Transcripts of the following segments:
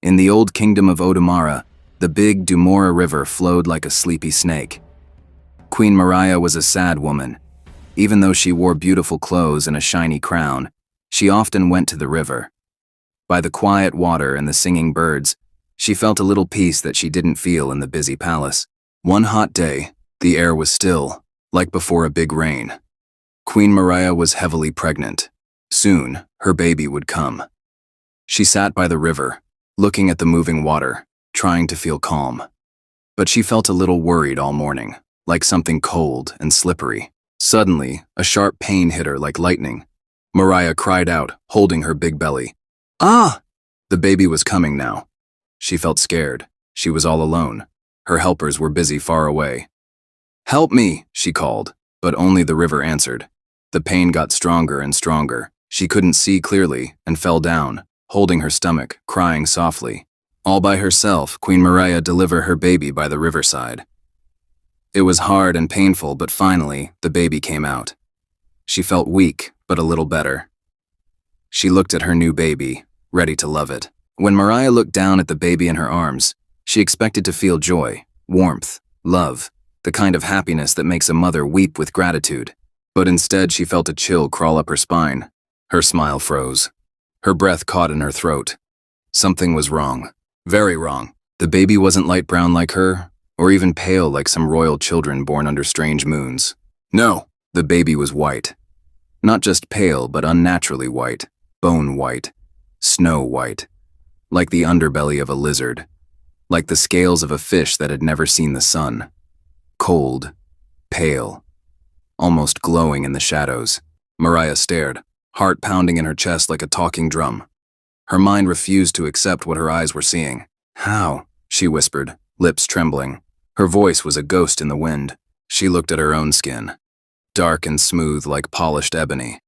In the old kingdom of Odamara, the big Dumora River flowed like a sleepy snake. Queen Maria was a sad woman. Even though she wore beautiful clothes and a shiny crown, she often went to the river. By the quiet water and the singing birds, she felt a little peace that she didn't feel in the busy palace. One hot day, the air was still, like before a big rain. Queen Maria was heavily pregnant. Soon, her baby would come. She sat by the river, looking at the moving water, trying to feel calm. But she felt a little worried all morning, like something cold and slippery. Suddenly, a sharp pain hit her like lightning. Maria cried out, holding her big belly. Ah! The baby was coming now. She felt scared. She was all alone. Her helpers were busy far away. "Help me," she called, but only the river answered. The pain got stronger and stronger. She couldn't see clearly and fell down, holding her stomach, crying softly. All by herself, Queen Maria delivered her baby by the riverside. It was hard and painful, but finally, the baby came out. She felt weak, but a little better. She looked at her new baby, ready to love it. When Maria looked down at the baby in her arms, she expected to feel joy, warmth, love, the kind of happiness that makes a mother weep with gratitude. But instead, she felt a chill crawl up her spine. Her smile froze. Her breath caught in her throat. Something was wrong. Very wrong. The baby wasn't light brown like her, or even pale like some royal children born under strange moons. No, the baby was white. Not just pale, but unnaturally white, bone white, snow white, like the underbelly of a lizard, like the scales of a fish that had never seen the sun. Cold, pale, almost glowing in the shadows. Maria stared, heart pounding in her chest like a talking drum. Her mind refused to accept what her eyes were seeing. "How?" she whispered, lips trembling. Her voice was a ghost in the wind. She looked at her own skin, dark and smooth like polished ebony.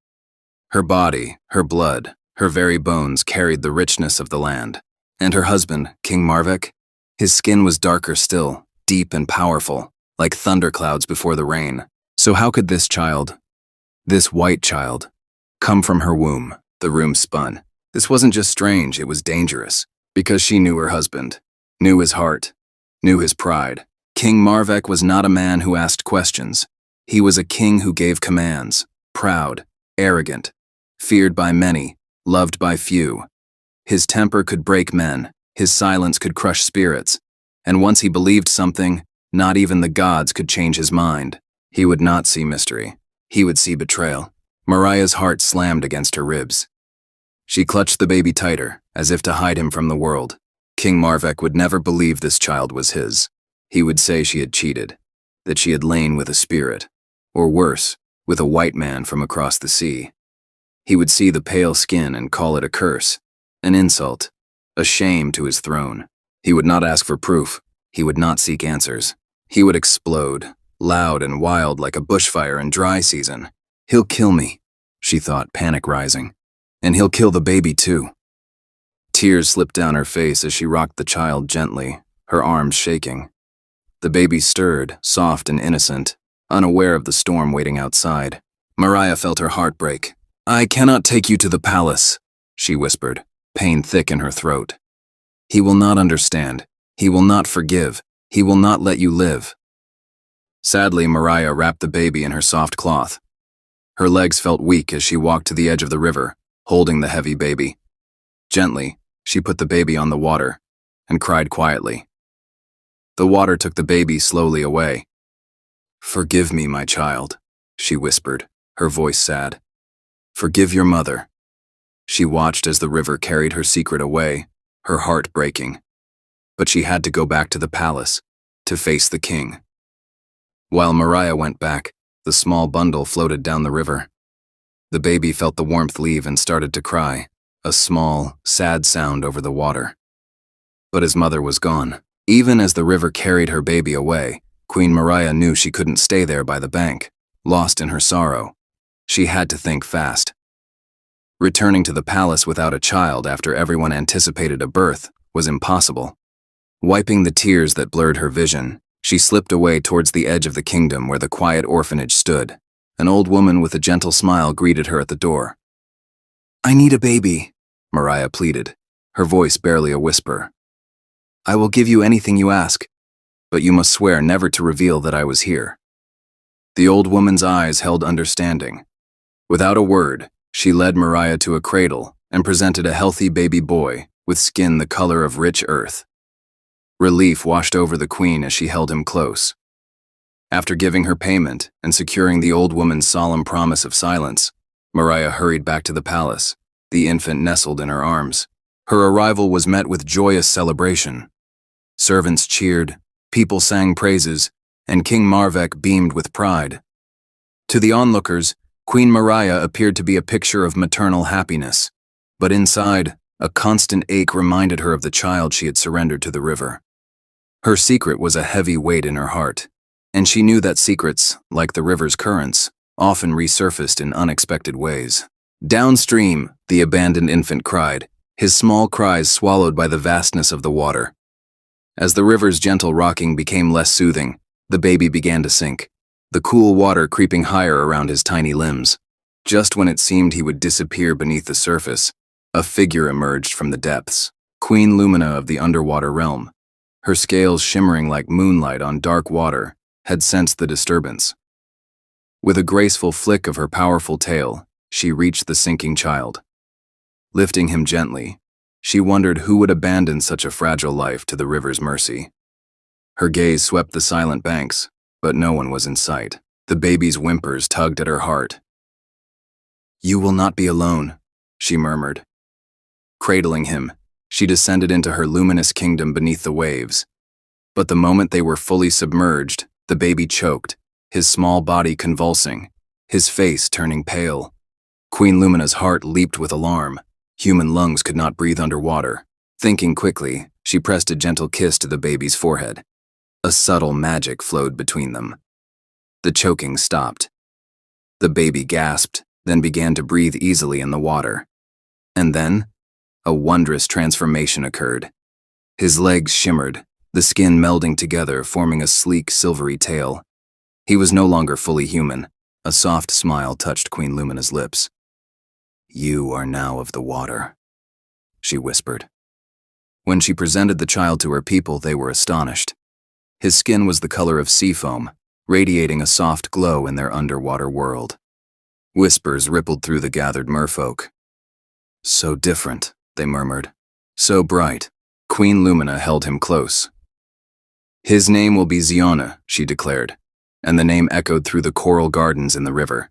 Her body, her blood, her very bones carried the richness of the land. And her husband, King Marvek? His skin was darker still, deep and powerful, like thunderclouds before the rain. So how could this child, this white child, come from her womb? The room spun. This wasn't just strange, it was dangerous. Because she knew her husband, knew his heart, knew his pride. King Marvek was not a man who asked questions. He was a king who gave commands, proud, arrogant, feared by many, loved by few. His temper could break men, his silence could crush spirits, and once he believed something, not even the gods could change his mind. He would not see mystery. He would see betrayal. Maria's heart slammed against her ribs. She clutched the baby tighter, as if to hide him from the world. King Marvek would never believe this child was his. He would say she had cheated, that she had lain with a spirit, or worse, with a white man from across the sea. He would see the pale skin and call it a curse, an insult, a shame to his throne. He would not ask for proof. He would not seek answers. He would explode, loud and wild like a bushfire in dry season. "He'll kill me," she thought, panic rising. "And he'll kill the baby too." Tears slipped down her face as she rocked the child gently, her arms shaking. The baby stirred, soft and innocent, unaware of the storm waiting outside. Maria felt her heart break. "I cannot take you to the palace," she whispered, pain thick in her throat. "He will not understand. He will not forgive. He will not let you live." Sadly, Maria wrapped the baby in her soft cloth. Her legs felt weak as she walked to the edge of the river, holding the heavy baby. Gently, she put the baby on the water and cried quietly. The water took the baby slowly away. "Forgive me, my child," she whispered, her voice sad. "Forgive your mother." She watched as the river carried her secret away, her heart breaking. But she had to go back to the palace, to face the king. While Maria went back, the small bundle floated down the river. The baby felt the warmth leave and started to cry, a small, sad sound over the water. But his mother was gone. Even as the river carried her baby away, Queen Maria knew she couldn't stay there by the bank, lost in her sorrow. She had to think fast. Returning to the palace without a child after everyone anticipated a birth was impossible. Wiping the tears that blurred her vision, she slipped away towards the edge of the kingdom where the quiet orphanage stood. An old woman with a gentle smile greeted her at the door. "I need a baby," Maria pleaded. her voice barely a whisper. "I will give you anything you ask, but you must swear never to reveal that I was here." The old woman's eyes held understanding. Without a word, she led Mariah to a cradle and presented a healthy baby boy with skin the color of rich earth. Relief washed over the queen as she held him close. After giving her payment and securing the old woman's solemn promise of silence, Mariah hurried back to the palace, the infant nestled in her arms. Her arrival was met with joyous celebration. Servants cheered, people sang praises, and King Marvek beamed with pride. To the onlookers, Queen Mariah appeared to be a picture of maternal happiness, but inside, a constant ache reminded her of the child she had surrendered to the river. Her secret was a heavy weight in her heart, and she knew that secrets, like the river's currents, often resurfaced in unexpected ways. Downstream, the abandoned infant cried, his small cries swallowed by the vastness of the water. As the river's gentle rocking became less soothing, the baby began to sink, the cool water creeping higher around his tiny limbs. Just when it seemed he would disappear beneath the surface, a figure emerged from the depths, Queen Lumina of the underwater realm. Her scales shimmering like moonlight on dark water, had sensed the disturbance. With a graceful flick of her powerful tail, she reached the sinking child. Lifting him gently, she wondered who would abandon such a fragile life to the river's mercy. Her gaze swept the silent banks, but no one was in sight. The baby's whimpers tugged at her heart. "You will not be alone," she murmured. Cradling him, she descended into her luminous kingdom beneath the waves. But the moment they were fully submerged, the baby choked, his small body convulsing, his face turning pale. Queen Lumina's heart leaped with alarm. Human lungs could not breathe underwater. Thinking quickly, she pressed a gentle kiss to the baby's forehead. A subtle magic flowed between them. The choking stopped. The baby gasped, then began to breathe easily in the water. And then, a wondrous transformation occurred. His legs shimmered, the skin melding together, forming a sleek, silvery tail. He was no longer fully human. A soft smile touched Queen Lumina's lips. "You are now of the water," she whispered. When she presented the child to her people, they were astonished. His skin was the color of sea foam, radiating a soft glow in their underwater world. Whispers rippled through the gathered merfolk. "So different," they murmured. "So bright." Queen Lumina held him close. "His name will be Ziona," she declared, and the name echoed through the coral gardens in the river.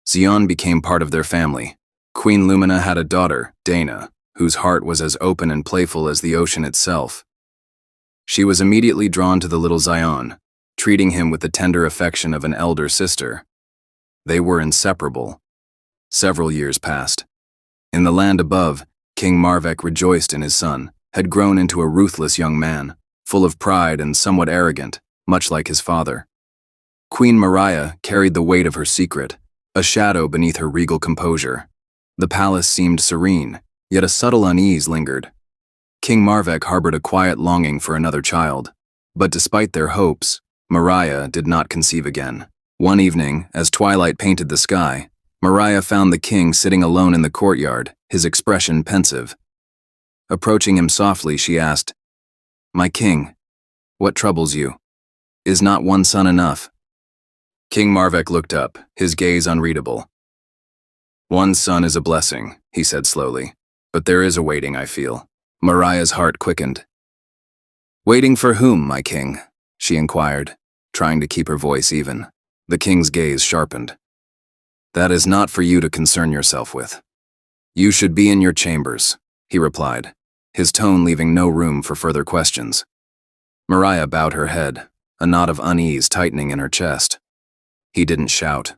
Zion became part of their family. Queen Lumina had a daughter, Dana, whose heart was as open and playful as the ocean itself. She was immediately drawn to the little Zion, treating him with the tender affection of an elder sister. They were inseparable. Several years passed. In the land above, King Marvek rejoiced in his son, had grown into a ruthless young man, full of pride and somewhat arrogant, much like his father. Queen Mariah carried the weight of her secret, a shadow beneath her regal composure. The palace seemed serene, yet a subtle unease lingered. King Marvek harbored a quiet longing for another child, but despite their hopes, Mariah did not conceive again. One evening, as twilight painted the sky, Mariah found the king sitting alone in the courtyard, his expression pensive. Approaching him softly, she asked, "My king, what troubles you? Is not one son enough?" King Marvek looked up, his gaze unreadable. "One son is a blessing," he said slowly, "but there is a waiting, I feel." Mariah's heart quickened. "Waiting for whom, my king?" she inquired, trying to keep her voice even. The king's gaze sharpened. "That is not for you to concern yourself with. You should be in your chambers," he replied, his tone leaving no room for further questions. Mariah bowed her head, a knot of unease tightening in her chest. He didn't shout.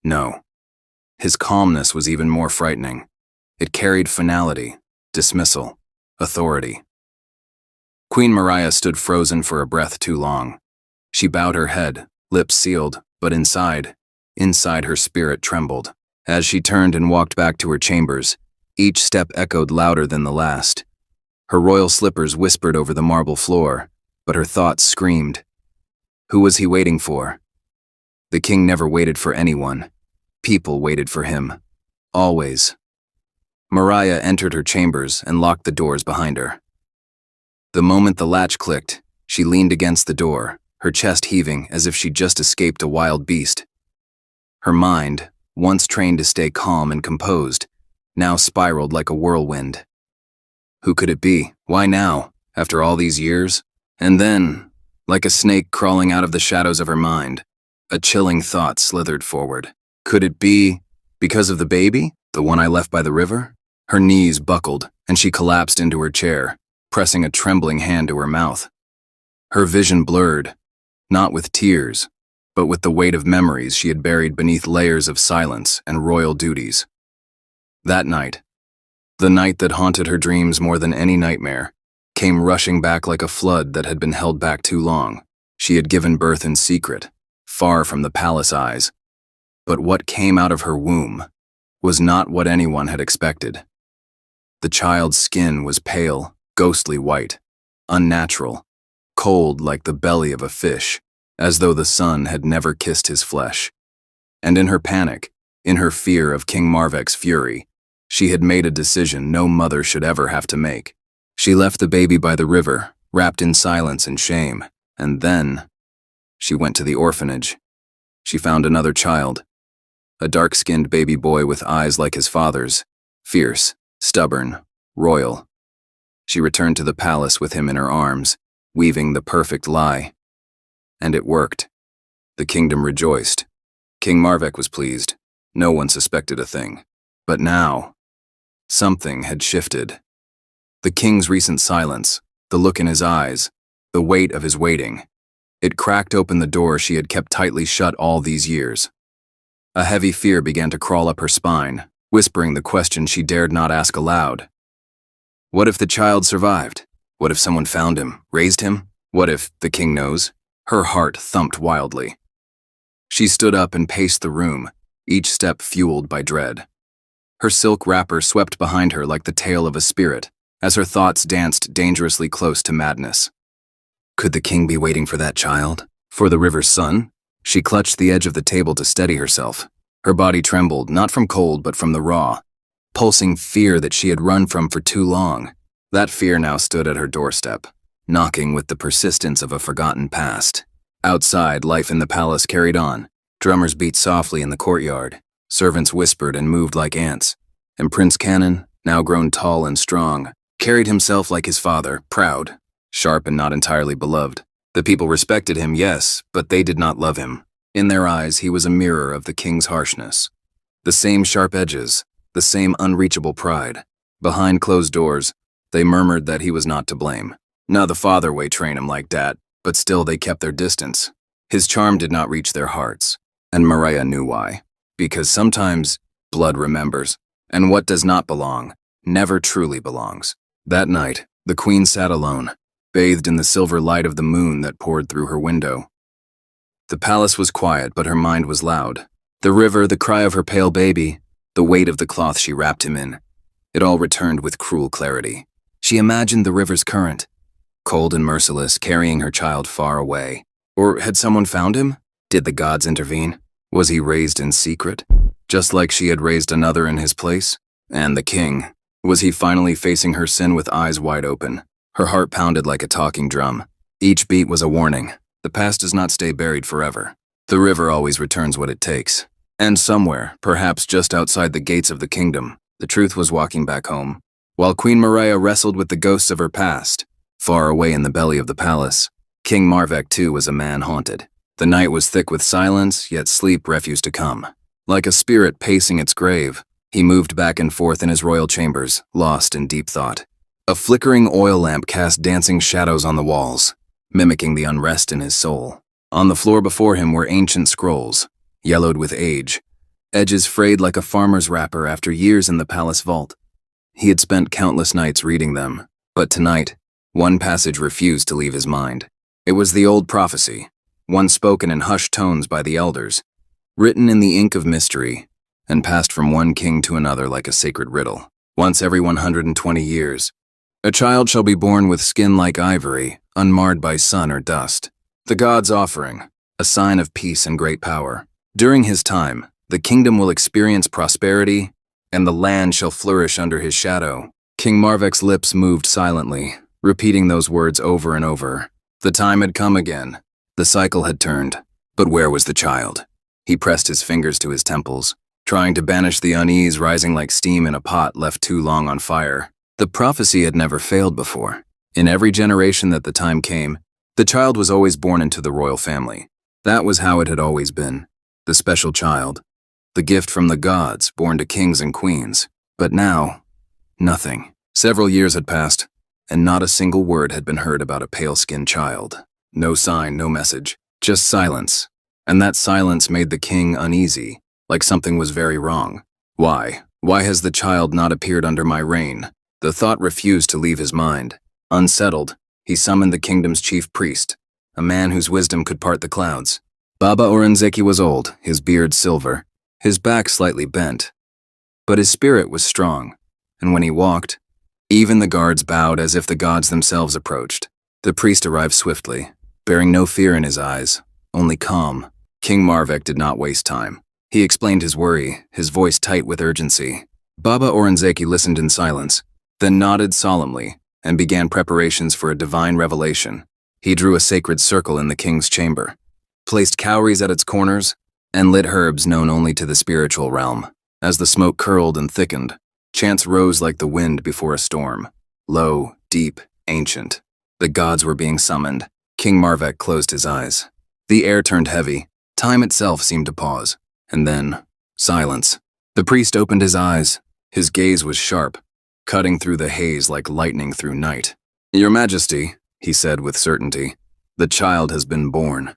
No. His calmness was even more frightening. It carried finality, dismissal, authority. Queen Mariah stood frozen for a breath too long. She bowed her head, lips sealed, but inside her spirit trembled. As she turned and walked back to her chambers, each step echoed louder than the last. Her royal slippers whispered over the marble floor, but her thoughts screamed. Who was he waiting for? The king never waited for anyone. People waited for him. Always. Mariah entered her chambers and locked the doors behind her. The moment the latch clicked, she leaned against the door, her chest heaving as if she'd just escaped a wild beast. Her mind, once trained to stay calm and composed, now spiraled like a whirlwind. Who could it be? Why now, after all these years? And then, like a snake crawling out of the shadows of her mind, a chilling thought slithered forward. Could it be because of the baby, the one I left by the river? Her knees buckled, and she collapsed into her chair, pressing a trembling hand to her mouth. Her vision blurred, not with tears, but with the weight of memories she had buried beneath layers of silence and royal duties. That night, the night that haunted her dreams more than any nightmare, came rushing back like a flood that had been held back too long. She had given birth in secret, far from the palace eyes. But what came out of her womb was not what anyone had expected. The child's skin was pale, ghostly white, unnatural, cold like the belly of a fish, as though the sun had never kissed his flesh. And in her panic, in her fear of King Marvek's fury, she had made a decision no mother should ever have to make. She left the baby by the river, wrapped in silence and shame, and then she went to the orphanage. She found another child, a dark-skinned baby boy with eyes like his father's, fierce, stubborn, royal. She returned to the palace with him in her arms, weaving the perfect lie. And it worked. The kingdom rejoiced. King Marvek was pleased. No one suspected a thing. But now, something had shifted. The king's recent silence, the look in his eyes, the weight of his waiting. It cracked open the door she had kept tightly shut all these years. A heavy fear began to crawl up her spine, whispering the question she dared not ask aloud. What if the child survived? What if someone found him, raised him? What if, the king knows? Her heart thumped wildly. She stood up and paced the room, each step fueled by dread. Her silk wrapper swept behind her like the tail of a spirit, as her thoughts danced dangerously close to madness. Could the king be waiting for that child? For the river's son? She clutched the edge of the table to steady herself. Her body trembled, not from cold but from the raw, pulsing fear that she had run from for too long. That fear now stood at her doorstep, knocking with the persistence of a forgotten past. Outside, life in the palace carried on. Drummers beat softly in the courtyard. Servants whispered and moved like ants. And Prince Cannon, now grown tall and strong, carried himself like his father, proud, sharp and not entirely beloved. The people respected him, yes, but they did not love him. In their eyes, he was a mirror of the king's harshness. The same sharp edges, the same unreachable pride. Behind closed doors, they murmured that he was not to blame. Now the father way train him like that, but still they kept their distance. His charm did not reach their hearts, and Mariah knew why. Because sometimes blood remembers, and what does not belong never truly belongs. That night, the queen sat alone, bathed in the silver light of the moon that poured through her window. The palace was quiet, but her mind was loud. The river, the cry of her pale baby, the weight of the cloth she wrapped him in. It all returned with cruel clarity. She imagined the river's current, cold and merciless, carrying her child far away. Or had someone found him? Did the gods intervene? Was he raised in secret, just like she had raised another in his place? And the king, was he finally facing her sin with eyes wide open? Her heart pounded like a talking drum. Each beat was a warning. The past does not stay buried forever. The river always returns what it takes. And somewhere, perhaps just outside the gates of the kingdom, the truth was walking back home. While Queen Mariah wrestled with the ghosts of her past, far away in the belly of the palace, King Marvek too was a man haunted. The night was thick with silence, yet sleep refused to come. Like a spirit pacing its grave, he moved back and forth in his royal chambers, lost in deep thought. A flickering oil lamp cast dancing shadows on the walls, mimicking the unrest in his soul. On the floor before him were ancient scrolls, yellowed with age, edges frayed like a farmer's wrapper after years in the palace vault. He had spent countless nights reading them, but tonight, one passage refused to leave his mind. It was the old prophecy, one spoken in hushed tones by the elders, written in the ink of mystery, and passed from one king to another like a sacred riddle. Once every 120 years, a child shall be born with skin like ivory, unmarred by sun or dust. The god's offering, a sign of peace and great power. During his time, the kingdom will experience prosperity, and the land shall flourish under his shadow. King Marvek's lips moved silently, repeating those words over and over. The time had come again. The cycle had turned. But where was the child? He pressed his fingers to his temples, trying to banish the unease rising like steam in a pot left too long on fire. The prophecy had never failed before. In every generation that the time came, the child was always born into the royal family. That was how it had always been. The special child. The gift from the gods, born to kings and queens. But now, nothing. Several years had passed, and not a single word had been heard about a pale-skinned child. No sign, no message, just silence. And that silence made the king uneasy, like something was very wrong. Why? Why has the child not appeared under my reign? The thought refused to leave his mind. Unsettled, he summoned the kingdom's chief priest, a man whose wisdom could part the clouds. Baba Orenzeki was old, his beard silver, his back slightly bent. But his spirit was strong, and when he walked, even the guards bowed as if the gods themselves approached. The priest arrived swiftly, bearing no fear in his eyes, only calm. King Marvek did not waste time. He explained his worry, his voice tight with urgency. Baba Orenzeki listened in silence, then nodded solemnly and began preparations for a divine revelation. He drew a sacred circle in the king's chamber, placed cowries at its corners, and lit herbs known only to the spiritual realm. As the smoke curled and thickened, chants rose like the wind before a storm. Low, deep, ancient. The gods were being summoned. King Marvek closed his eyes. The air turned heavy. Time itself seemed to pause. And then, silence. The priest opened his eyes. His gaze was sharp, cutting through the haze like lightning through night. "Your Majesty," he said with certainty, "the child has been born."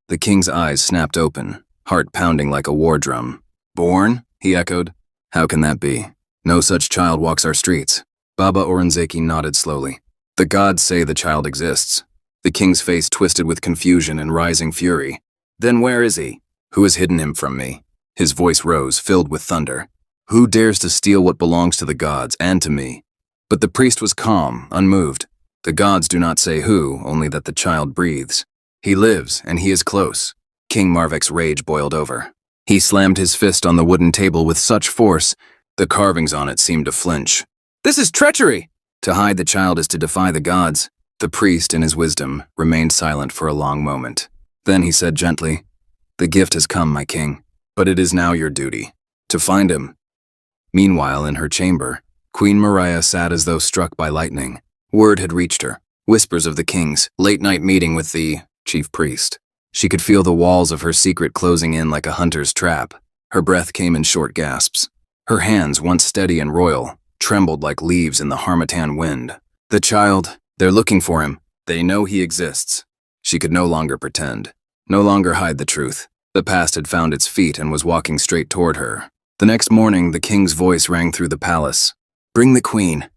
The king's eyes snapped open, heart pounding like a war drum. "Born?" he echoed. "How can that be? No such child walks our streets." Baba Orenzeki nodded slowly. "The gods say the child exists." The king's face twisted with confusion and rising fury. "Then where is he? Who has hidden him from me?" His voice rose, filled with thunder. "Who dares to steal what belongs to the gods and to me?" But the priest was calm, unmoved. "The gods do not say who, only that the child breathes. He lives, and he is close." King Marvek's rage boiled over. He slammed his fist on the wooden table with such force, the carvings on it seemed to flinch. "This is treachery!" To hide the child is to defy the gods. The priest, in his wisdom, remained silent for a long moment. Then he said gently, "The gift has come, my king, but it is now your duty to find him." Meanwhile, in her chamber, Queen Maria sat as though struck by lightning. Word had reached her, whispers of the king's late-night meeting with the chief priest. She could feel the walls of her secret closing in like a hunter's trap. Her breath came in short gasps. Her hands, once steady and royal, trembled like leaves in the harmattan wind. The child, they're looking for him. They know he exists. She could no longer pretend, no longer hide the truth. The past had found its feet and was walking straight toward her. The next morning, the king's voice rang through the palace. "Bring the queen."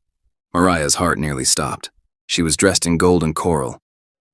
Mariah's heart nearly stopped. She was dressed in gold and coral,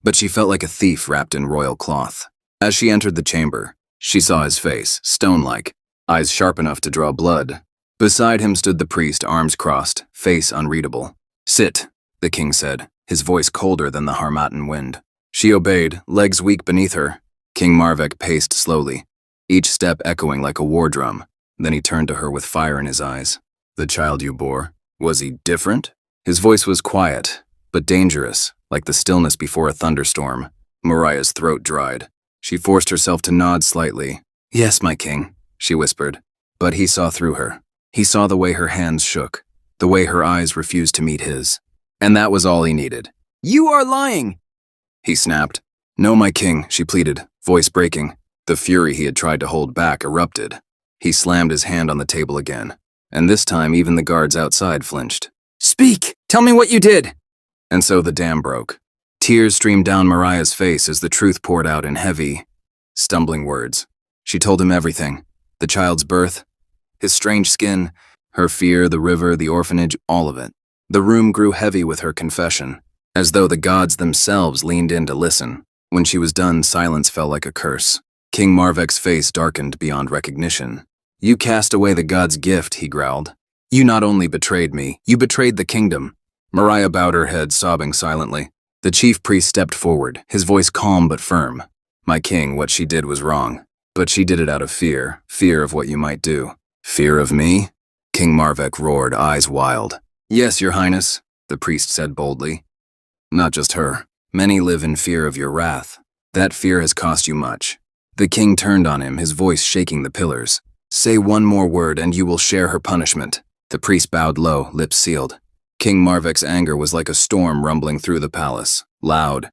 but she felt like a thief wrapped in royal cloth. As she entered the chamber, she saw his face, stone-like, eyes sharp enough to draw blood. Beside him stood the priest, arms crossed, face unreadable. "Sit," the king said, his voice colder than the harmattan wind. She obeyed, legs weak beneath her. King Marvek paced slowly, each step echoing like a war drum. Then he turned to her with fire in his eyes. "The child you bore, was he different?" His voice was quiet, but dangerous, like the stillness before a thunderstorm. Mariah's throat dried. She forced herself to nod slightly. "Yes, my king," she whispered. But he saw through her. He saw the way her hands shook, the way her eyes refused to meet his. And that was all he needed. "You are lying!" he snapped. "No, my king," she pleaded, voice breaking. The fury he had tried to hold back erupted. He slammed his hand on the table again, and this time even the guards outside flinched. "Speak! Tell me what you did!" And so the dam broke. Tears streamed down Mariah's face as the truth poured out in heavy, stumbling words. She told him everything. The child's birth, his strange skin, her fear, the river, the orphanage, all of it. The room grew heavy with her confession, as though the gods themselves leaned in to listen. When she was done, silence fell like a curse. King Marvek's face darkened beyond recognition. "You cast away the god's gift," he growled. "You not only betrayed me, you betrayed the kingdom." Mariah bowed her head, sobbing silently. The chief priest stepped forward, his voice calm but firm. "My king, what she did was wrong. But she did it out of fear, fear of what you might do." "Fear of me?" King Marvek roared, eyes wild. Yes, your highness, the priest said boldly. Not just her. Many live in fear of your wrath. That fear has cost you much. The king turned on him, his voice shaking the pillars. Say one more word and you will share her punishment. The priest bowed low, lips sealed. King Marvek's anger was like a storm rumbling through the palace, loud,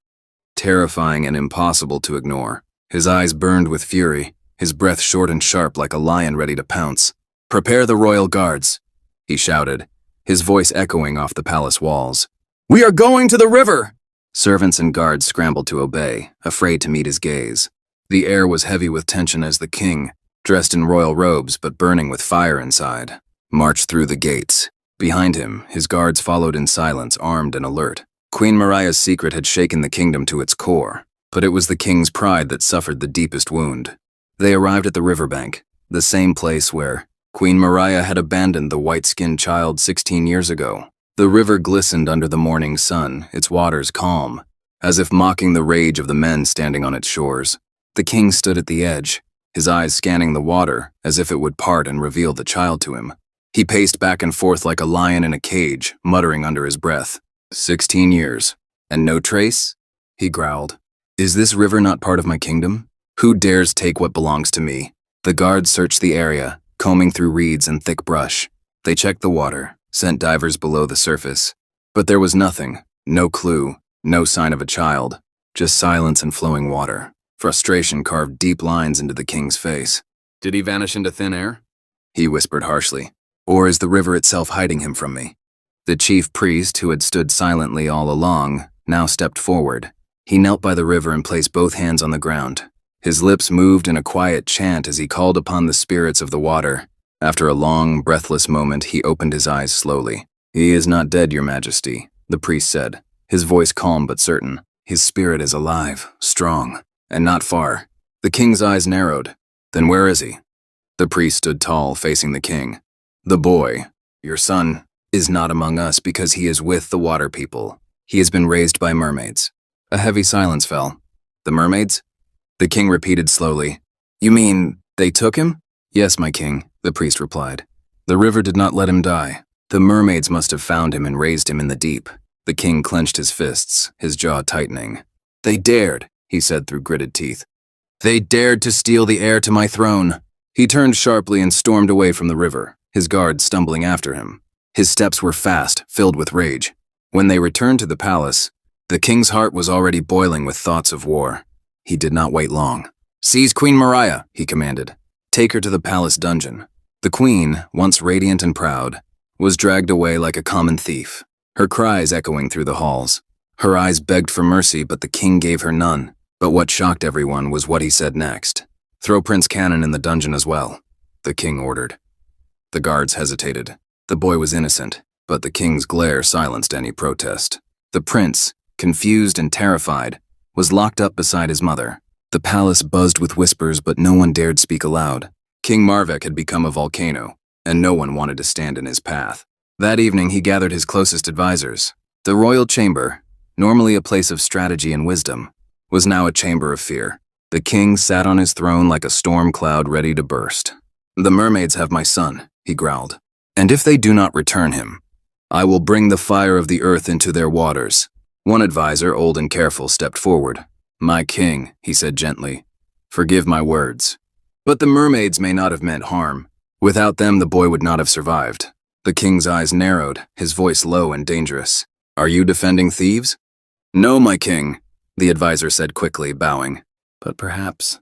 terrifying and impossible to ignore. His eyes burned with fury, his breath short and sharp like a lion ready to pounce. Prepare the royal guards, he shouted, his voice echoing off the palace walls. We are going to the river! Servants and guards scrambled to obey, afraid to meet his gaze. The air was heavy with tension as the king, dressed in royal robes but burning with fire inside, marched through the gates. Behind him, his guards followed in silence, armed and alert. Queen Mariah's secret had shaken the kingdom to its core, but it was the king's pride that suffered the deepest wound. They arrived at the riverbank, the same place where Queen Mariah had abandoned the white-skinned child 16 years ago. The river glistened under the morning sun, its waters calm, as if mocking the rage of the men standing on its shores. The king stood at the edge, his eyes scanning the water as if it would part and reveal the child to him. He paced back and forth like a lion in a cage, muttering under his breath. 16 years. And no trace? He growled. Is this river not part of my kingdom? Who dares take what belongs to me? The guards searched the area, combing through reeds and thick brush. They checked the water, sent divers below the surface. But there was nothing, no clue, no sign of a child, just silence and flowing water. Frustration carved deep lines into the king's face. Did he vanish into thin air? He whispered harshly. Or is the river itself hiding him from me? The chief priest, who had stood silently all along, now stepped forward. He knelt by the river and placed both hands on the ground. His lips moved in a quiet chant as he called upon the spirits of the water. After a long, breathless moment, he opened his eyes slowly. He is not dead, your majesty, the priest said, his voice calm but certain. His spirit is alive, strong, and not far. The king's eyes narrowed. Then where is he? The priest stood tall, facing the king. The boy, your son, is not among us because he is with the water people. He has been raised by mermaids. A heavy silence fell. The mermaids? The king repeated slowly. You mean, they took him? Yes, my king, the priest replied. The river did not let him die. The mermaids must have found him and raised him in the deep. The king clenched his fists, his jaw tightening. They dared, he said through gritted teeth. They dared to steal the heir to my throne. He turned sharply and stormed away from the river, his guards stumbling after him. His steps were fast, filled with rage. When they returned to the palace, the king's heart was already boiling with thoughts of war. He did not wait long. Seize Queen Mariah, he commanded. Take her to the palace dungeon. The queen, once radiant and proud, was dragged away like a common thief, her cries echoing through the halls. Her eyes begged for mercy, but the king gave her none. But what shocked everyone was what he said next. Throw Prince Cannon in the dungeon as well, the king ordered. The guards hesitated. The boy was innocent, but the king's glare silenced any protest. The prince, confused and terrified, was locked up beside his mother. The palace buzzed with whispers, but no one dared speak aloud. King Marvek had become a volcano, and no one wanted to stand in his path. That evening he gathered his closest advisors. The royal chamber, normally a place of strategy and wisdom, was now a chamber of fear. The king sat on his throne like a storm cloud ready to burst. The mermaids have my son, he growled. And if they do not return him, I will bring the fire of the earth into their waters. One advisor, old and careful, stepped forward. My king, he said gently, forgive my words. But the mermaids may not have meant harm. Without them, the boy would not have survived. The king's eyes narrowed, his voice low and dangerous. Are you defending thieves? No, my king, the advisor said quickly, bowing. But perhaps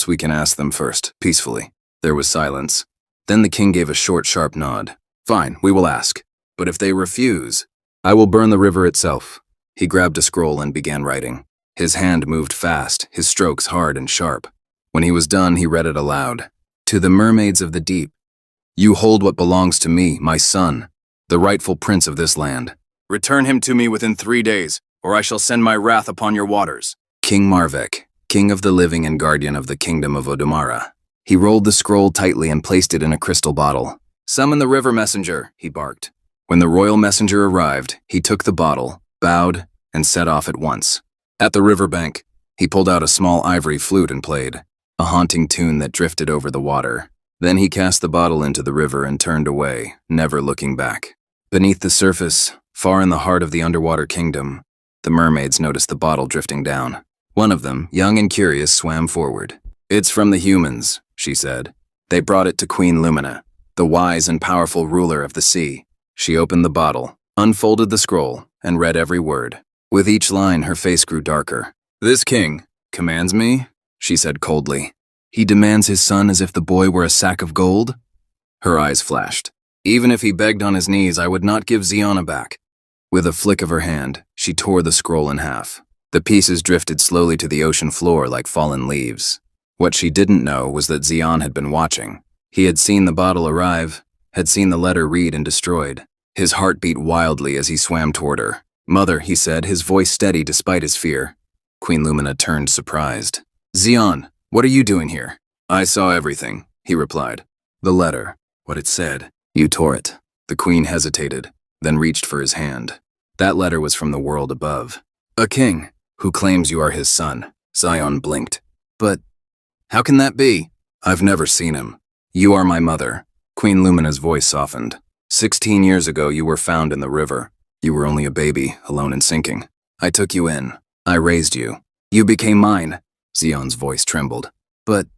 we can ask them first, peacefully. There was silence. Then the king gave a short, sharp nod. Fine, we will ask. But if they refuse, I will burn the river itself. He grabbed a scroll and began writing. His hand moved fast, his strokes hard and sharp. When he was done, he read it aloud. To the mermaids of the deep, you hold what belongs to me, my son, the rightful prince of this land. Return him to me within 3 days, or I shall send my wrath upon your waters. King Marvek, king of the living and guardian of the kingdom of Odumara. He rolled the scroll tightly and placed it in a crystal bottle. Summon the river messenger, he barked. When the royal messenger arrived, he took the bottle, bowed, and set off at once. At the riverbank, he pulled out a small ivory flute and played, a haunting tune that drifted over the water. Then he cast the bottle into the river and turned away, never looking back. Beneath the surface, far in the heart of the underwater kingdom, the mermaids noticed the bottle drifting down. One of them, young and curious, swam forward. "It's from the humans," she said. "They brought it to Queen Lumina, the wise and powerful ruler of the sea." She opened the bottle, unfolded the scroll, and read every word. With each line, her face grew darker. "This king commands me," she said coldly. "He demands his son as if the boy were a sack of gold?" Her eyes flashed. "Even if he begged on his knees, I would not give Ziana back." With a flick of her hand, she tore the scroll in half. The pieces drifted slowly to the ocean floor like fallen leaves. What she didn't know was that Zion had been watching. He had seen the bottle arrive, had seen the letter read and destroyed. His heart beat wildly as he swam toward her. "Mother," he said, his voice steady despite his fear. Queen Lumina turned surprised. "Zion, what are you doing here?" "I saw everything," he replied. "The letter, what it said. You tore it." The queen hesitated, then reached for his hand. "That letter was from the world above. A king who claims you are his son." Zion blinked. "But how can that be?" "I've never seen him. You are my mother." Queen Lumina's voice softened. 16 years ago, you were found in the river. You were only a baby, alone and sinking. I took you in. I raised you. You became mine." Zion's voice trembled. "But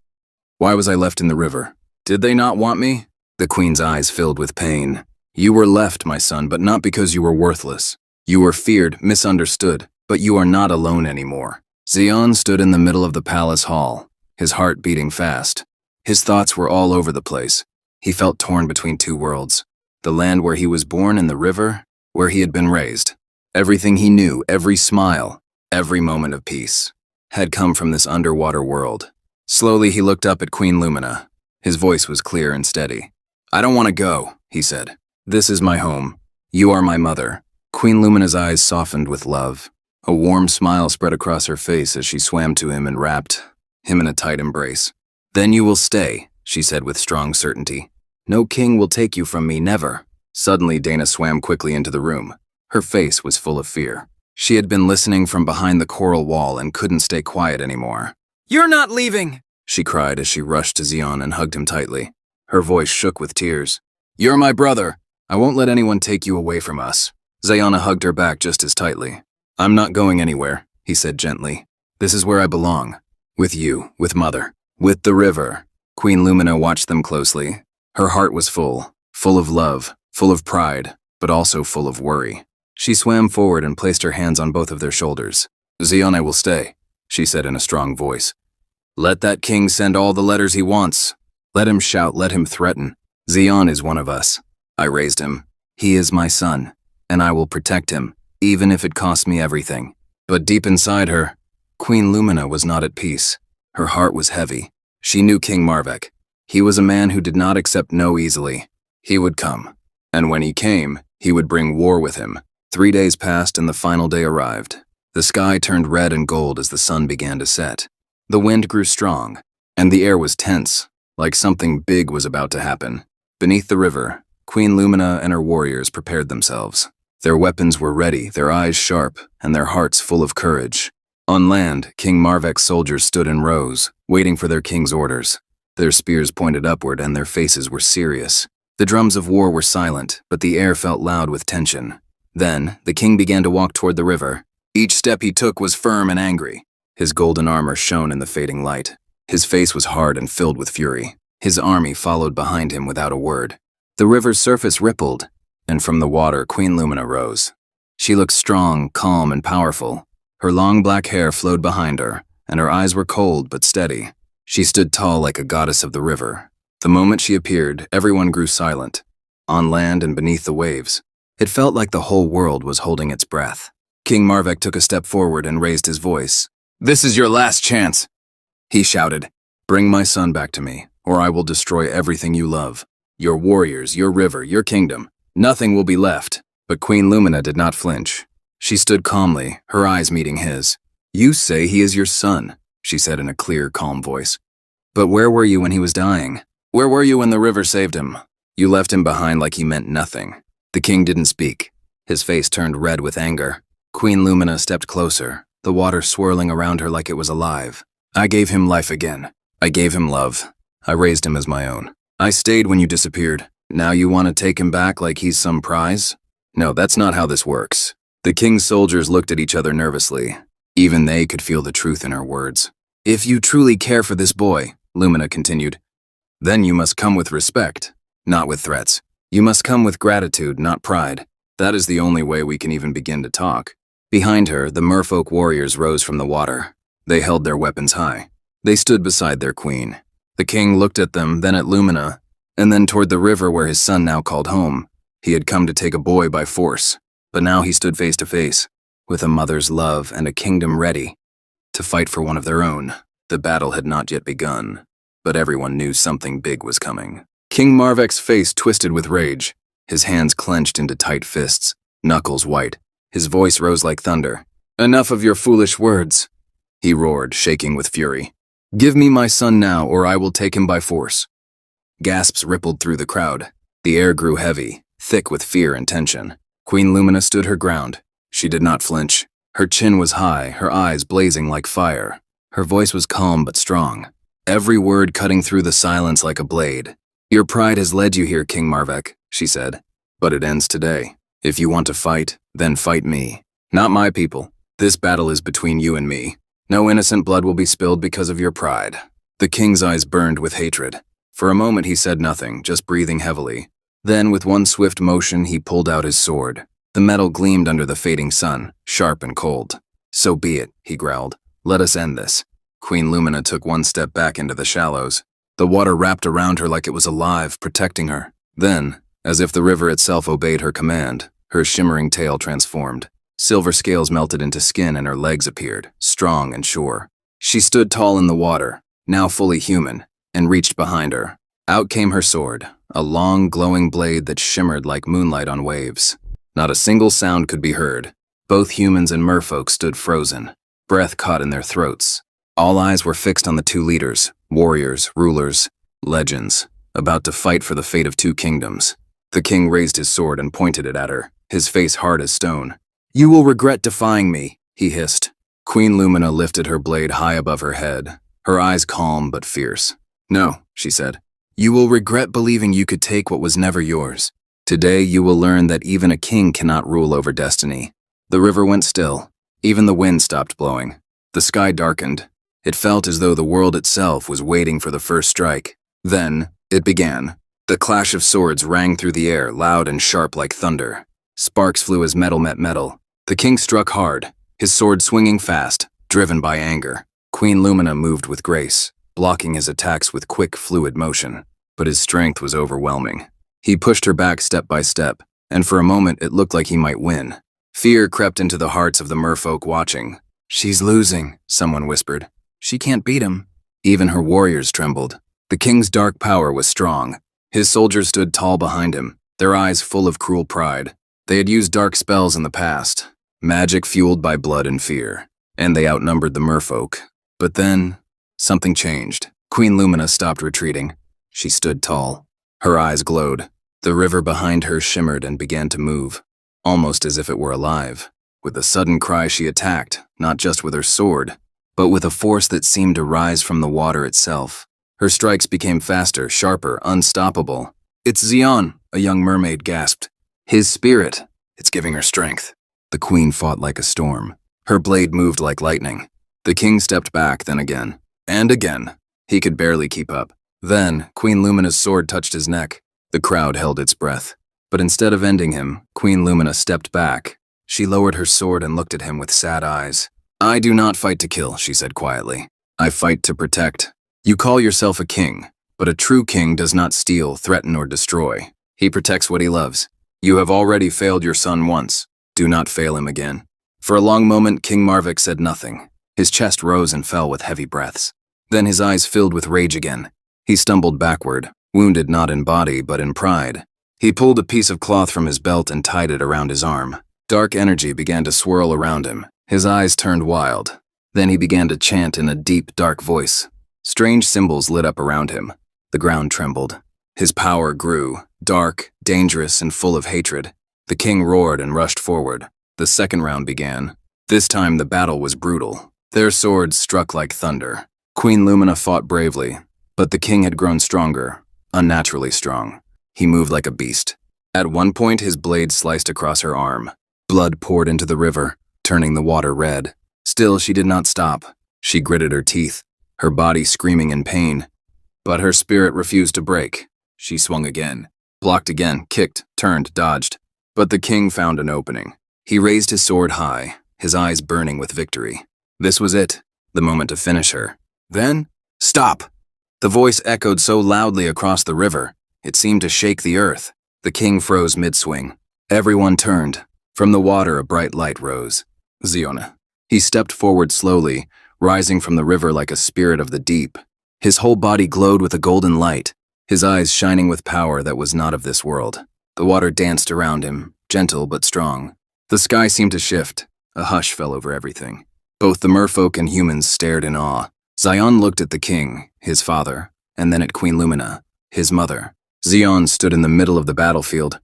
why was I left in the river? Did they not want me?" The queen's eyes filled with pain. "You were left, my son, but not because you were worthless. You were feared, misunderstood, but you are not alone anymore." Zion stood in the middle of the palace hall, his heart beating fast. His thoughts were all over the place. He felt torn between two worlds. The land where he was born and the river where he had been raised. Everything he knew, every smile, every moment of peace, had come from this underwater world. Slowly he looked up at Queen Lumina. His voice was clear and steady. "I don't want to go," he said. "This is my home. You are my mother." Queen Lumina's eyes softened with love. A warm smile spread across her face as she swam to him and wrapped him in a tight embrace. "Then you will stay," she said with strong certainty. "No king will take you from me, never." Suddenly, Dana swam quickly into the room. Her face was full of fear. She had been listening from behind the coral wall and couldn't stay quiet anymore. "You're not leaving!" she cried as she rushed to Zion and hugged him tightly. Her voice shook with tears. "You're my brother. I won't let anyone take you away from us." Ziana hugged her back just as tightly. "I'm not going anywhere," he said gently. "This is where I belong. With you, with Mother, with the river." Queen Lumina watched them closely. Her heart was full of love, full of pride, but also full of worry. She swam forward and placed her hands on both of their shoulders. "Zion, I will stay," she said in a strong voice. "Let that king send all the letters he wants. Let him shout, let him threaten. Zion is one of us. I raised him. He is my son, and I will protect him, even if it costs me everything." But deep inside her, Queen Lumina was not at peace. Her heart was heavy. She knew King Marvek. He was a man who did not accept no easily. He would come, and when he came, he would bring war with him. 3 days passed and the final day arrived. The sky turned red and gold as the sun began to set. The wind grew strong, and the air was tense, like something big was about to happen. Beneath the river, Queen Lumina and her warriors prepared themselves. Their weapons were ready, their eyes sharp, and their hearts full of courage. On land, King Marvek's soldiers stood in rows, waiting for their king's orders. Their spears pointed upward and their faces were serious. The drums of war were silent, but the air felt loud with tension. Then, the king began to walk toward the river. Each step he took was firm and angry. His golden armor shone in the fading light. His face was hard and filled with fury. His army followed behind him without a word. The river's surface rippled, and from the water Queen Lumina rose. She looked strong, calm, and powerful. Her long black hair flowed behind her, and her eyes were cold but steady. She stood tall like a goddess of the river. The moment she appeared, everyone grew silent, on land and beneath the waves. It felt like the whole world was holding its breath. King Marvek took a step forward and raised his voice. "This is your last chance," he shouted. "Bring my son back to me, or I will destroy everything you love. Your warriors, your river, your kingdom. Nothing will be left." But Queen Lumina did not flinch. She stood calmly, her eyes meeting his. "You say he is your son," she said in a clear, calm voice. "But where were you when he was dying? Where were you when the river saved him? You left him behind like he meant nothing." The king didn't speak. His face turned red with anger. Queen Lumina stepped closer, the water swirling around her like it was alive. "I gave him life again. I gave him love. I raised him as my own. I stayed when you disappeared. Now you want to take him back like he's some prize? No, that's not how this works. The king's soldiers looked at each other nervously. Even they could feel the truth in her words. If you truly care for this boy, Lumina continued, then you must come with respect, not with threats. You must come with gratitude, not pride. That is the only way we can even begin to talk. Behind her, the merfolk warriors rose from the water. They held their weapons high. They stood beside their queen. The king looked at them, then at Lumina, and then toward the river where his son now called home. He had come to take a boy by force, but now he stood face to face, with a mother's love and a kingdom ready to fight for one of their own. The battle had not yet begun, but everyone knew something big was coming. King Marvek's face twisted with rage, his hands clenched into tight fists, knuckles white. His voice rose like thunder. Enough of your foolish words, he roared, shaking with fury. Give me my son now, or I will take him by force. Gasps rippled through the crowd. The air grew heavy, thick with fear and tension. Queen Lumina stood her ground. She did not flinch. Her chin was high, her eyes blazing like fire. Her voice was calm but strong, every word cutting through the silence like a blade. Your pride has led you here, King Marvek, she said, but it ends today. If you want to fight, then fight me, not my people. This battle is between you and me. No innocent blood will be spilled because of your pride. The king's eyes burned with hatred. For a moment he said nothing, just breathing heavily. Then, with one swift motion, he pulled out his sword. The metal gleamed under the fading sun, sharp and cold. So be it, he growled. Let us end this. Queen Lumina took one step back into the shallows. The water wrapped around her like it was alive, protecting her. Then, as if the river itself obeyed her command, her shimmering tail transformed. Silver scales melted into skin and her legs appeared, strong and sure. She stood tall in the water, now fully human, and reached behind her. Out came her sword, a long, glowing blade that shimmered like moonlight on waves. Not a single sound could be heard. Both humans and merfolk stood frozen, breath caught in their throats. All eyes were fixed on the two leaders, warriors, rulers, legends, about to fight for the fate of two kingdoms. The king raised his sword and pointed it at her, his face hard as stone. You will regret defying me, he hissed. Queen Lumina lifted her blade high above her head, her eyes calm but fierce. No, she said. You will regret believing you could take what was never yours. Today you will learn that even a king cannot rule over destiny. The river went still. Even the wind stopped blowing. The sky darkened. It felt as though the world itself was waiting for the first strike. Then, it began. The clash of swords rang through the air, loud and sharp like thunder. Sparks flew as metal met metal. The king struck hard, his sword swinging fast, driven by anger. Queen Lumina moved with grace, blocking his attacks with quick, fluid motion. But his strength was overwhelming. He pushed her back step by step, and for a moment it looked like he might win. Fear crept into the hearts of the merfolk watching. She's losing, someone whispered. She can't beat him. Even her warriors trembled. The king's dark power was strong. His soldiers stood tall behind him, their eyes full of cruel pride. They had used dark spells in the past, magic fueled by blood and fear, and they outnumbered the merfolk. But then, something changed. Queen Lumina stopped retreating. She stood tall. Her eyes glowed. The river behind her shimmered and began to move, almost as if it were alive. With a sudden cry she attacked, not just with her sword, but with a force that seemed to rise from the water itself. Her strikes became faster, sharper, unstoppable. It's Xion, a young mermaid gasped. His spirit. It's giving her strength. The queen fought like a storm. Her blade moved like lightning. The king stepped back, then again. And again. He could barely keep up. Then, Queen Lumina's sword touched his neck. The crowd held its breath. But instead of ending him, Queen Lumina stepped back. She lowered her sword and looked at him with sad eyes. I do not fight to kill, she said quietly. I fight to protect. You call yourself a king, but a true king does not steal, threaten, or destroy. He protects what he loves. You have already failed your son once. Do not fail him again. For a long moment, King Marvek said nothing. His chest rose and fell with heavy breaths. Then his eyes filled with rage again. He stumbled backward, wounded not in body but in pride. He pulled a piece of cloth from his belt and tied it around his arm. Dark energy began to swirl around him. His eyes turned wild. Then he began to chant in a deep, dark voice. Strange symbols lit up around him. The ground trembled. His power grew, dark, dangerous, and full of hatred. The king roared and rushed forward. The second round began. This time the battle was brutal. Their swords struck like thunder. Queen Lumina fought bravely, but the king had grown stronger. unnaturally strong. He moved like a beast. At one point, his blade sliced across her arm. Blood poured into the river, turning the water red. Still, she did not stop. She gritted her teeth, her body screaming in pain. But her spirit refused to break. She swung again, blocked again, kicked, turned, dodged. But the king found an opening. He raised his sword high, his eyes burning with victory. This was it, the moment to finish her. Then, stop! The voice echoed so loudly across the river, it seemed to shake the earth. The king froze mid-swing. Everyone turned. From the water, a bright light rose. Ziona. He stepped forward slowly, rising from the river like a spirit of the deep. His whole body glowed with a golden light, his eyes shining with power that was not of this world. The water danced around him, gentle but strong. The sky seemed to shift. A hush fell over everything. Both the merfolk and humans stared in awe. Zion looked at the king, his father, and then at Queen Lumina, his mother. Zion stood in the middle of the battlefield,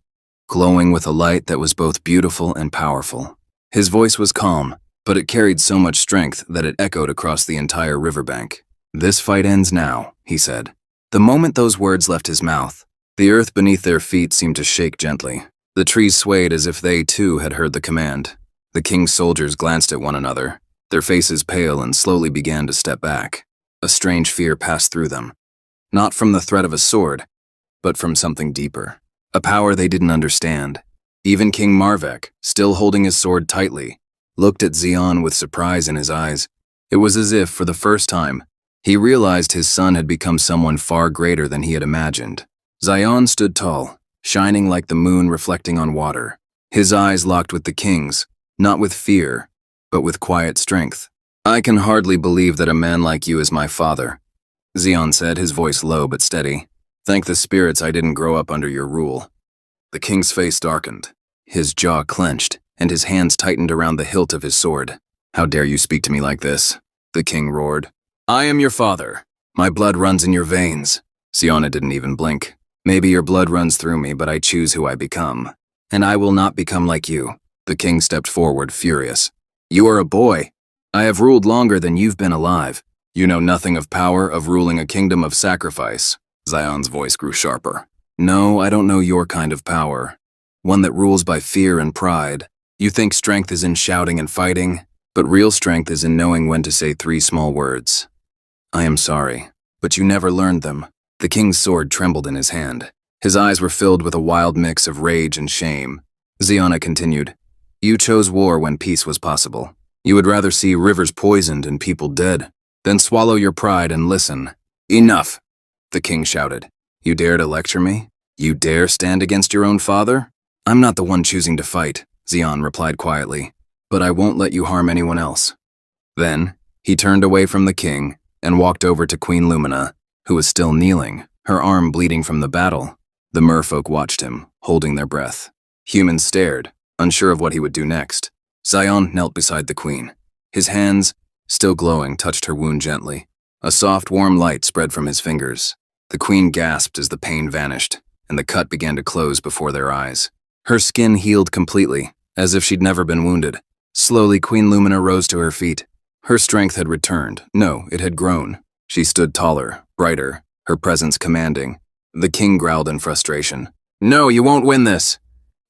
glowing with a light that was both beautiful and powerful. His voice was calm, but it carried so much strength that it echoed across the entire riverbank. "This fight ends now," he said. The moment those words left his mouth, the earth beneath their feet seemed to shake gently. The trees swayed as if they, too, had heard the command. The king's soldiers glanced at one another, their faces pale, and slowly began to step back. A strange fear passed through them. Not from the threat of a sword, but from something deeper. A power they didn't understand. Even King Marvek, still holding his sword tightly, looked at Zion with surprise in his eyes. It was as if, for the first time, he realized his son had become someone far greater than he had imagined. Zion stood tall, shining like the moon reflecting on water. His eyes locked with the king's, not with fear, but with quiet strength. "I can hardly believe that a man like you is my father," Zion said, his voice low but steady. "Thank the spirits I didn't grow up under your rule." The king's face darkened. His jaw clenched, and his hands tightened around the hilt of his sword. "How dare you speak to me like this?" the king roared. "I am your father. My blood runs in your veins." Ziona didn't even blink. "Maybe your blood runs through me, but I choose who I become. And I will not become like you." The king stepped forward, furious. "You are a boy. I have ruled longer than you've been alive. You know nothing of power, of ruling a kingdom of sacrifice." Zion's voice grew sharper. "No, I don't know your kind of power. One that rules by fear and pride. You think strength is in shouting and fighting, but real strength is in knowing when to say 3 small words. I am sorry, but you never learned them." The king's sword trembled in his hand. His eyes were filled with a wild mix of rage and shame. Ziona continued, "You chose war when peace was possible. You would rather see rivers poisoned and people dead. Then swallow your pride and listen." "Enough!" the king shouted. "You dare to lecture me? You dare stand against your own father?" "I'm not the one choosing to fight," Zion replied quietly, "but I won't let you harm anyone else." Then, he turned away from the king and walked over to Queen Lumina, who was still kneeling, her arm bleeding from the battle. The merfolk watched him, holding their breath. Humans stared, unsure of what he would do next. Zion knelt beside the queen. His hands, still glowing, touched her wound gently. A soft, warm light spread from his fingers. The queen gasped as the pain vanished, and the cut began to close before their eyes. Her skin healed completely, as if she'd never been wounded. Slowly, Queen Lumina rose to her feet. Her strength had returned. No, it had grown. She stood taller, brighter, her presence commanding. The king growled in frustration. "No, you won't win this!"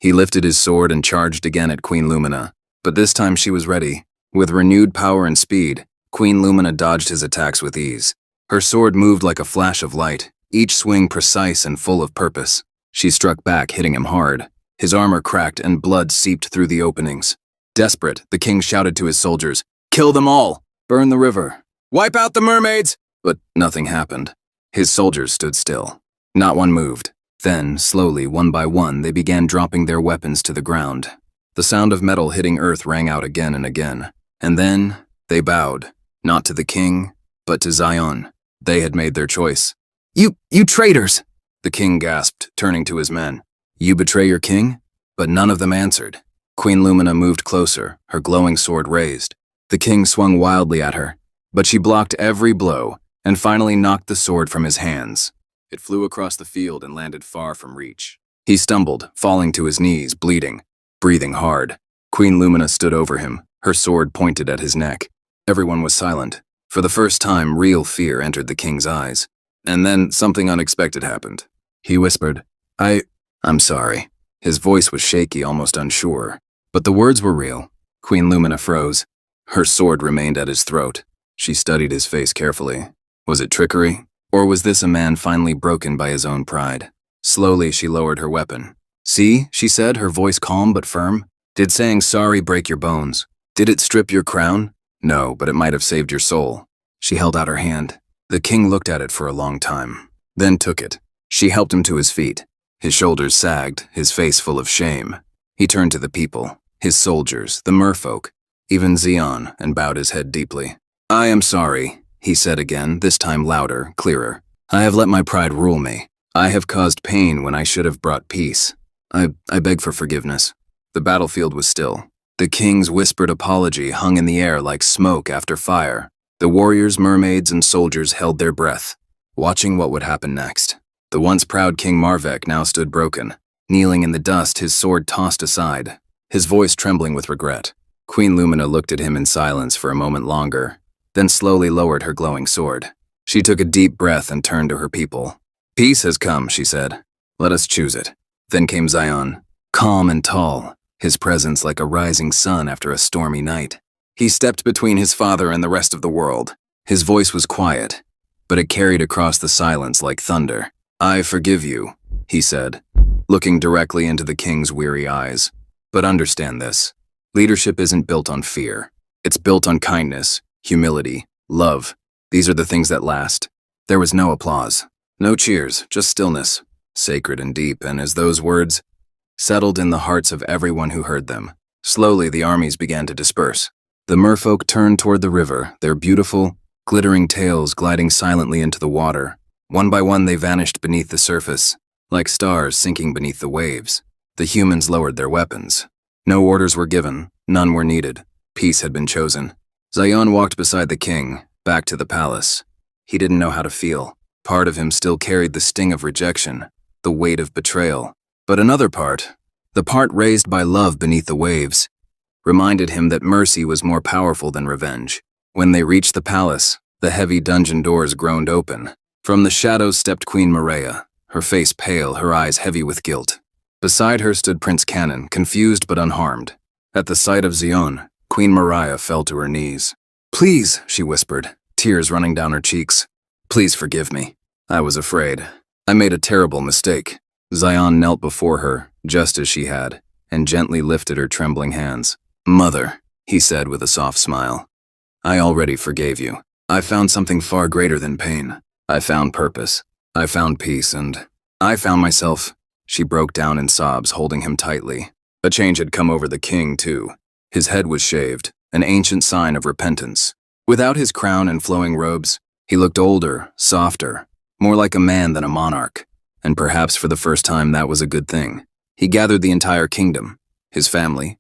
He lifted his sword and charged again at Queen Lumina. But this time she was ready. With renewed power and speed, Queen Lumina dodged his attacks with ease. Her sword moved like a flash of light, each swing precise and full of purpose. She struck back, hitting him hard. His armor cracked and blood seeped through the openings. Desperate, the king shouted to his soldiers, "Kill them all! Burn the river! Wipe out the mermaids!" But nothing happened. His soldiers stood still. Not one moved. Then, slowly, one by one, they began dropping their weapons to the ground. The sound of metal hitting earth rang out again and again. And then, they bowed, not to the king, but to Zion. They had made their choice. You traitors!" the king gasped, turning to his men. "You betray your king?" But none of them answered. Queen Lumina moved closer, her glowing sword raised. The king swung wildly at her, but she blocked every blow and finally knocked the sword from his hands. It flew across the field and landed far from reach. He stumbled, falling to his knees, bleeding, breathing hard. Queen Lumina stood over him, her sword pointed at his neck. Everyone was silent. For the first time, real fear entered the king's eyes. And then something unexpected happened. He whispered, I'm sorry. His voice was shaky, almost unsure. But the words were real. Queen Lumina froze. Her sword remained at his throat. She studied his face carefully. Was it trickery? Or was this a man finally broken by his own pride? Slowly, she lowered her weapon. See, she said, her voice calm but firm. Did saying sorry break your bones? Did it strip your crown? No, but it might have saved your soul. She held out her hand. The king looked at it for a long time, then took it. She helped him to his feet. His shoulders sagged, his face full of shame. He turned to the people, his soldiers, the merfolk, even Xion, and bowed his head deeply. I am sorry, he said again, this time louder, clearer. I have let my pride rule me. I have caused pain when I should have brought peace. I beg for forgiveness. The battlefield was still. The king's whispered apology hung in the air like smoke after fire. The warriors, mermaids, and soldiers held their breath, watching what would happen next. The once proud King Marvek now stood broken, kneeling in the dust, his sword tossed aside, his voice trembling with regret. Queen Lumina looked at him in silence for a moment longer, then slowly lowered her glowing sword. She took a deep breath and turned to her people. Peace has come, she said. Let us choose it. Then came Xion, calm and tall, his presence like a rising sun after a stormy night. He stepped between his father and the rest of the world. His voice was quiet, but it carried across the silence like thunder. I forgive you, he said, looking directly into the king's weary eyes. But understand this. Leadership isn't built on fear. It's built on kindness, humility, love. These are the things that last. There was no applause, no cheers, just stillness, sacred and deep, and as those words settled in the hearts of everyone who heard them, slowly the armies began to disperse. The merfolk turned toward the river, their beautiful, glittering tails gliding silently into the water. One by one they vanished beneath the surface, like stars sinking beneath the waves. The humans lowered their weapons. No orders were given, none were needed. Peace had been chosen. Xion walked beside the king, back to the palace. He didn't know how to feel. Part of him still carried the sting of rejection, the weight of betrayal. But another part, the part raised by love beneath the waves, reminded him that mercy was more powerful than revenge. When they reached the palace, the heavy dungeon doors groaned open. From the shadows stepped Queen Maria, her face pale, her eyes heavy with guilt. Beside her stood Prince Canon, confused but unharmed. At the sight of Xion, Queen Maria fell to her knees. Please, she whispered, tears running down her cheeks. Please forgive me. I was afraid. I made a terrible mistake. Xion knelt before her, just as she had, and gently lifted her trembling hands. Mother, he said with a soft smile, I already forgave you. I found something far greater than pain. I found purpose. I found peace, and I found myself. She broke down in sobs, holding him tightly. A change had come over the king, too. His head was shaved, an ancient sign of repentance. Without his crown and flowing robes, he looked older, softer, more like a man than a monarch. And perhaps for the first time that was a good thing. He gathered the entire kingdom, his family,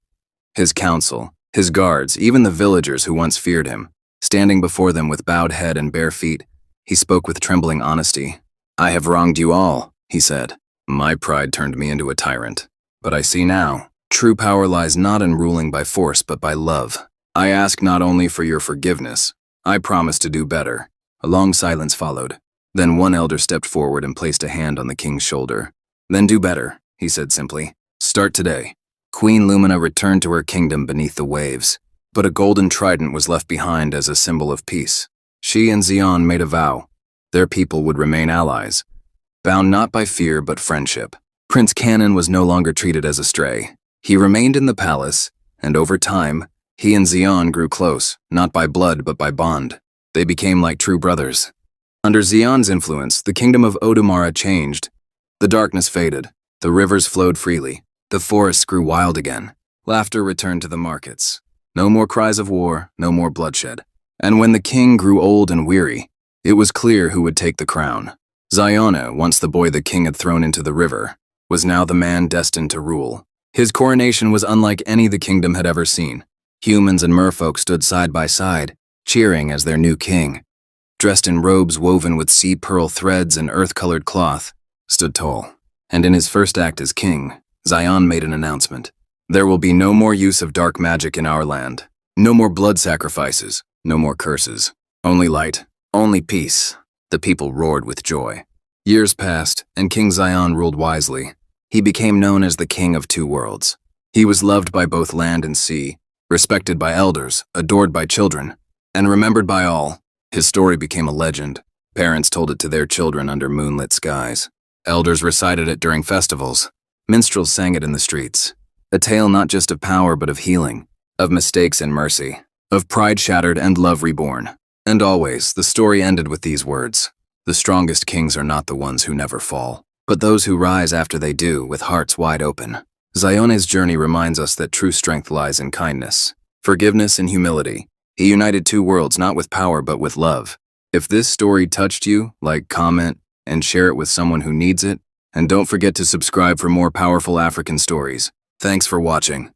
his council, his guards, even the villagers who once feared him. Standing before them with bowed head and bare feet, he spoke with trembling honesty. I have wronged you all, he said. My pride turned me into a tyrant. But I see now, true power lies not in ruling by force but by love. I ask not only for your forgiveness, I promise to do better. A long silence followed. Then one elder stepped forward and placed a hand on the king's shoulder. Then do better, he said simply. Start today. Queen Lumina returned to her kingdom beneath the waves, but a golden trident was left behind as a symbol of peace. She and Xion made a vow. Their people would remain allies, bound not by fear but friendship. Prince Canon was no longer treated as a stray. He remained in the palace, and over time, he and Xion grew close, not by blood but by bond. They became like true brothers. Under Xion's influence, the kingdom of Odumara changed. The darkness faded, the rivers flowed freely, the forests grew wild again. Laughter returned to the markets. No more cries of war, no more bloodshed. And when the king grew old and weary, it was clear who would take the crown. Xiona, once the boy the king had thrown into the river, was now the man destined to rule. His coronation was unlike any the kingdom had ever seen. Humans and merfolk stood side by side, cheering as their new king. Dressed in robes woven with sea pearl threads and earth-colored cloth, stood tall. And in his first act as king, Xion made an announcement. There will be no more use of dark magic in our land. No more blood sacrifices, no more curses. Only light, only peace. The people roared with joy. Years passed, and King Zion ruled wisely. He became known as the King of Two Worlds. He was loved by both land and sea, respected by elders, adored by children, and remembered by all. His story became a legend. Parents told it to their children under moonlit skies. Elders recited it during festivals. Minstrels sang it in the streets. A tale not just of power but of healing, of mistakes and mercy, of pride shattered and love reborn. And always, the story ended with these words: "The strongest kings are not the ones who never fall, but those who rise after they do, with hearts wide open." Zione's journey reminds us that true strength lies in kindness, forgiveness, and humility. He united two worlds not with power but with love. If this story touched you, like, comment, and share it with someone who needs it. And don't forget to subscribe for more powerful African stories. Thanks for watching.